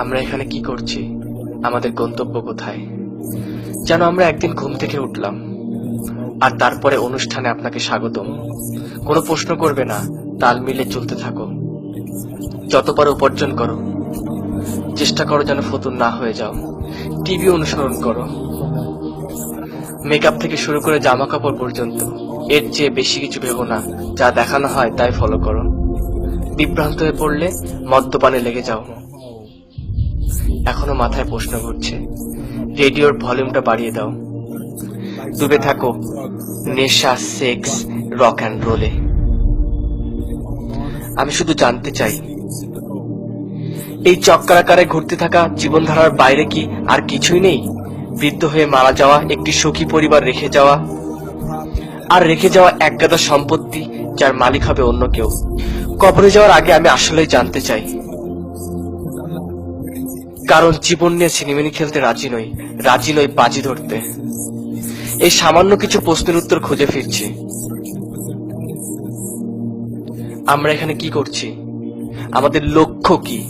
আমরা এখানে কি করছি? আমাদের গন্তব্য কোথায়? যেন আমরা একদিন ঘুম থেকে উঠলাম আর তারপরে অনুষ্ঠানে আপনাকে স্বাগতম। কোনো প্রশ্ন করবে না, তাল মিলে চলতে থাকো। যত পারো উপার্জন করো, চেষ্টা করো যেন ফতুর না হয়ে যাও। টিভি অনুসরণ করো, মেকআপ থেকে শুরু করে জামা কাপড় পর্যন্ত। এর চেয়ে বেশি কিছু ভেবো না, যা দেখানো হয় তাই ফলো করো। বিভ্রান্ত হয়ে পড়লে মদ্যপানে লেগে যাও। এখনো মাথায় প্রশ্ন ঘুরছে, রেডিওর ভলিউমটা বাড়িয়ে দাও। ডুবে থাকো নেশা, সেক্স, রক অ্যান্ড রোলে। আমি শুধু জানতে চাই, এই চক্রাকারে ঘুরতে থাকা জীবনধারার বাইরে কি আর কিছুই নেই? বৃদ্ধ হয়ে মারা যাওয়া, একটি সুখী পরিবার রেখে যাওয়া, আর রেখে যাওয়া একগাদা সম্পত্তি যার মালিক হবে অন্য কেউ। কবরে যাওয়ার আগে আমি আসলেই জানতে চাই, কারণ জীবন নিয়ে সিনেমিনি খেলতে রাজি নই বাজি ধরতে। এই সামান্য কিছু প্রশ্নের উত্তর খুঁজে ফিরছি। আমরা এখানে কি করছি? আমাদের লক্ষ্য কি?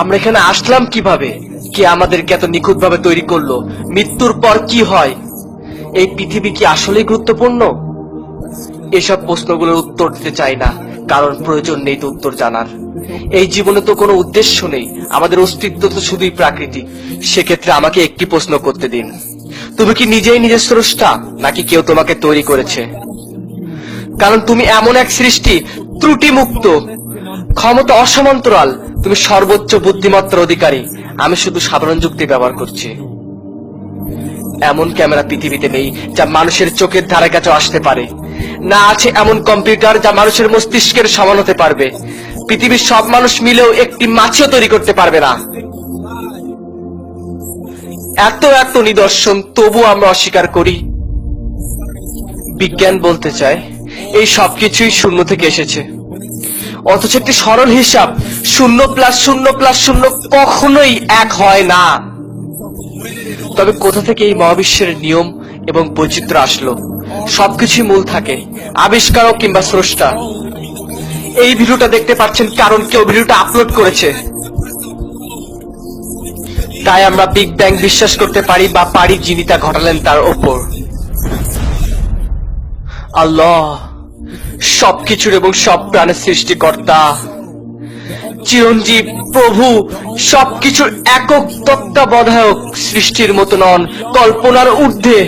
আমরা এখানে আসলাম কিভাবে? কে আমাদেরকে এত নিখুঁতভাবে তৈরি করলো? মৃত্যুর পর কি হয়? এই পৃথিবী কি আসলেই গুরুত্বপূর্ণ? এসব প্রশ্নগুলোর উত্তর দিতে চাই না, কারণ প্রয়োজন নেই তো উত্তর জানার। এই জীবনে তো কোনো উদ্দেশ্য নেই, আমাদের অস্তিত্ব তো শুধুই প্রাকৃতিক। সেক্ষেত্রে আমাকে একটি প্রশ্ন করতে দিন, তুমি কি নিজেই নিজের স্রষ্টা, নাকি কেউ তোমাকে তৈরি করেছে? কারণ তুমি এমন এক সৃষ্টি, ত্রুটি মুক্ত, ক্ষমতা অসমান্তরাল। তুমি সর্বোচ্চ বুদ্ধিমত্তার অধিকারী। আমি শুধু সাধারণ যুক্তি ব্যবহার করছি। এমন ক্যামেরা পৃথিবীতে নেই যা মানুষের চোখের ধারে কাছে আসতে পারে। না আছে এমন কম্পিউটার যা মানুষের মস্তিষ্কের সমান হতে পারবে। পৃথিবীর সব মানুষ মিলেও একটি মাছিও তৈরি করতে পারবে না। এত নিদর্শন, তবু আমরা অস্বীকার করি। বিজ্ঞান বলতে চায় এই সবকিছুই শূন্য থেকে এসেছে, অথচ একটি সরল হিসাব, 0+0+0 কখনোই 1 হয় না। তবে কোথা থেকে এই মহাবিশ্বের নিয়ম এবং বৈচিত্র্য আসলো? সবকিছুই মূল থাকে, আবিষ্কারক কিংবা স্রষ্টা। এই ভিডিওটা দেখতে পাচ্ছেন কারণ কেউ ভিডিওটা আপলোড করেছে। তাই আমরা বিগ ব্যাং বিশ্বাস করতে পারি, বা পারি যিনি তা ঘটালেন তার ওপর। আল্লাহ সবকিছুর এবং সব প্রাণের সৃষ্টিকর্তা, চিরঞ্জীব, প্রভু, সবকিছুর একক তত্ত্বাবধায়ক। সৃষ্টির মতো নন, কল্পনার ঊর্ধ্বে।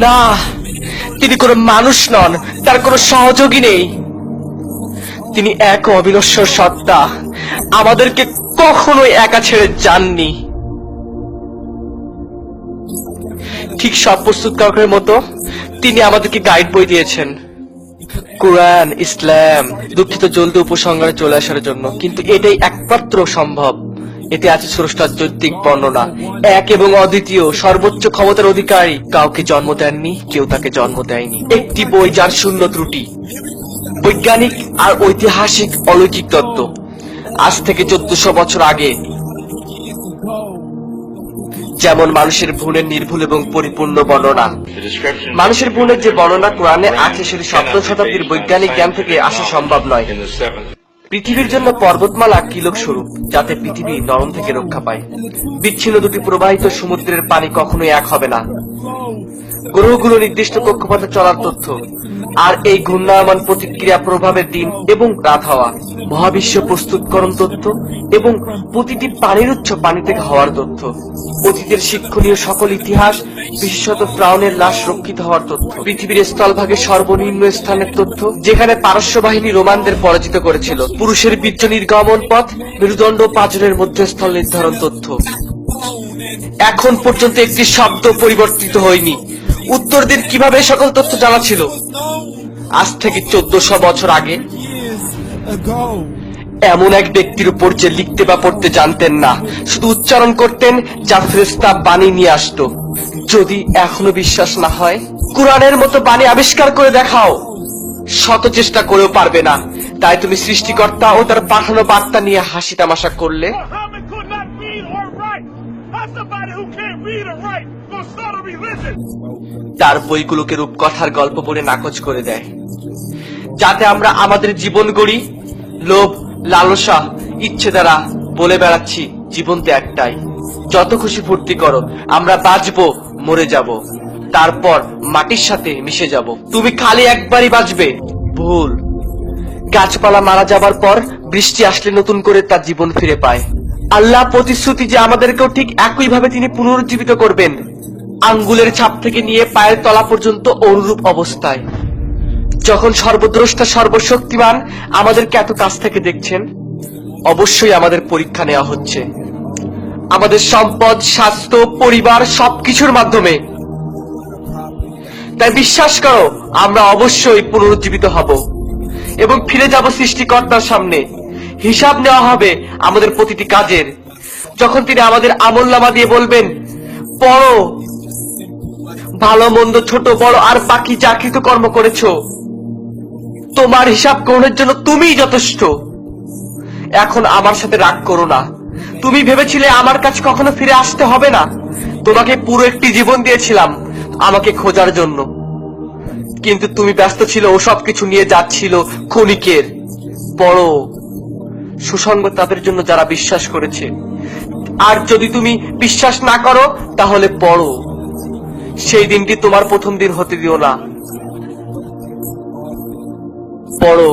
না, তিনি কোনো মানুষ নন, তার কোনো সহযোগী নেই। তিনি এক অবিনশ্বর সত্তা, আমাদেরকে কখনোই একা ছেড়ে যাননি। ঠিক সব প্রস্তুতকারকের মতো তিনি আমাদেরকে গাইড বই দিয়েছেন, কুরআন, ইসলাম। দুঃখিত জলদি উপসংহারে চলে আসার জন্য, কিন্তু এটাই একমাত্র সম্ভব। এতে আছে স্রষ্টার যৌক্তিক বর্ণনা, এক এবং অদ্বিতীয়, সর্বোচ্চ ক্ষমতার অধিকারী। কাউকে জন্ম দেননি, কেউ তাকে জন্ম দেয়নি। একটি বই যার শূন্য ত্রুটি, বৈজ্ঞানিক আর ঐতিহাসিক অলৌকিক তত্ত্ব। আজ থেকে 1400 বছর আগে যেমন মানুষের ভ্রূণের নির্ভুল এবং পরিপূর্ণ বর্ণনা, মানুষের ভ্রূণের যে বর্ণনা কোরআনে আছে সেটি 7ম শতাব্দীর বৈজ্ঞানিক জ্ঞান থেকে আসা সম্ভব নয়। পৃথিবীর জন্য পর্বতমালা কিলক স্বরূপ, যাতে পৃথিবী নরম থেকে রক্ষা পায়। বিচ্ছিন্ন দুটি প্রবাহিত সমুদ্রের পানি কখনোই এক হবে না। গ্রহগুলো নির্দিষ্ট কক্ষপথে চলার তথ্য, আর এই ঘূর্ণায়মান প্রতিক্রিয়া প্রভাবের দিন এবং রাত হওয়া। মহাবিশ্ব প্রস্তুতকরণ তথ্য এবং প্রতিটি পানির উৎস পানি থেকে হওয়ার তথ্য। অতীতের শিক্ষণীয় সকল ইতিহাস, বিশেষত ফ্রাউনের লাশ রক্ষিত হওয়ার তথ্য। পৃথিবীর স্থলভাগে সর্বনিম্ন স্থানের তথ্য, যেখানে পারস্য বাহিনী রোমানদের পরাজিত করেছিল। পুরুষের বীর্য নির্গমন পথ, মেরুদণ্ড পাঁজরের মধ্যস্থল নির্ধারণ তথ্য। এখন পর্যন্ত একটি শব্দ পরিবর্তিত হয়নি। উত্তর দিন, কিভাবে সকল তথ্য জানা ছিল? আজ থেকে 1400 বছর আগে এমন এক ব্যক্তির উপর যে লিখতে বা পড়তে জানতেন না, শুধু উচ্চারণ করতেন, যা ফেরেশতা বাণী নিয়ে আসতো। যদি এখনো বিশ্বাস না হয়, কুরআনের মতো বাণী আবিষ্কার করে দেখাও। শত চেষ্টা করেও পারবে না। তাই তুমি সৃষ্টিকর্তা ও তার পাঠানো বার্তা নিয়ে হাসি তামাশা করলে। তার বইগুলোকে রূপকথার গল্প বলে নাকচ করে দেয়, যাতে আমরা আমাদের জীবন গড়ি লোভ, লালসা, ইচ্ছে দ্বারা, বলে বেড়াচ্ছি জীবন তো একটাই, যত খুশি ফুর্তি করো, আমরা বাঁচবো, মরে যাব, তারপর মাটির সাথে মিশে যাব। তুমি খালি একবারই বাঁচবে। ভুল। গাছপালা মারা যাবার পর বৃষ্টি আসলে নতুন করে তার জীবন ফিরে পায়। আল্লাহ প্রতিশ্রুতি যে আমাদেরকেও ঠিক একইভাবে তিনি পুনরুজ্জীবিত করবেন, আঙ্গুলের ছাপ থেকে নিয়ে পায়ের তলা পর্যন্ত অনুরূপ অবস্থায়। যখন সর্বদ্রষ্টা সর্বশক্তিমান আমাদেরকে এত কাছ থেকে দেখছেন, অবশ্যই আমাদের পরীক্ষা নেওয়া হচ্ছে, আমাদের সম্পদ, স্বাস্থ্য, পরিবার সবকিছুর মাধ্যমে। তাই বিশ্বাস করো, আমরা অবশ্যই পুনরুজ্জীবিত হব এবং ফিরে যাব সৃষ্টিকর্তার সামনে। হিসাব নেওয়া হবে আমাদের প্রতিটি কাজের। যখন তিনি আমাদের আমলনামা দিয়ে বলবেন, পড়ো, ভালো মন্দ, ছোট বড় আর বাকি যা কৃত কর্ম করেছো, তোমার হিসাব গ্রহণের জন্য তুমিই যথেষ্ট। এখন আমার সাথে রাগ করো না। তুমি ভেবেছিলে আমার কাছে কখনো ফিরে আসতে হবে না। তোমাকে পুরো একটি জীবন দিয়েছিলাম আমাকে খোঁজার জন্য, কিন্তু তুমি ব্যস্ত ছিল ও সব কিছু নিয়ে যাচ্ছিল ক্ষণিকের। পড়ো, সুসংবাদ তাদের জন্য যারা বিশ্বাস করেছে। আর যদি তুমি বিশ্বাস না করো তাহলে পড়ো, সেই দিনটি তোমার প্রথম দিন হতে দিও না। পড়ো।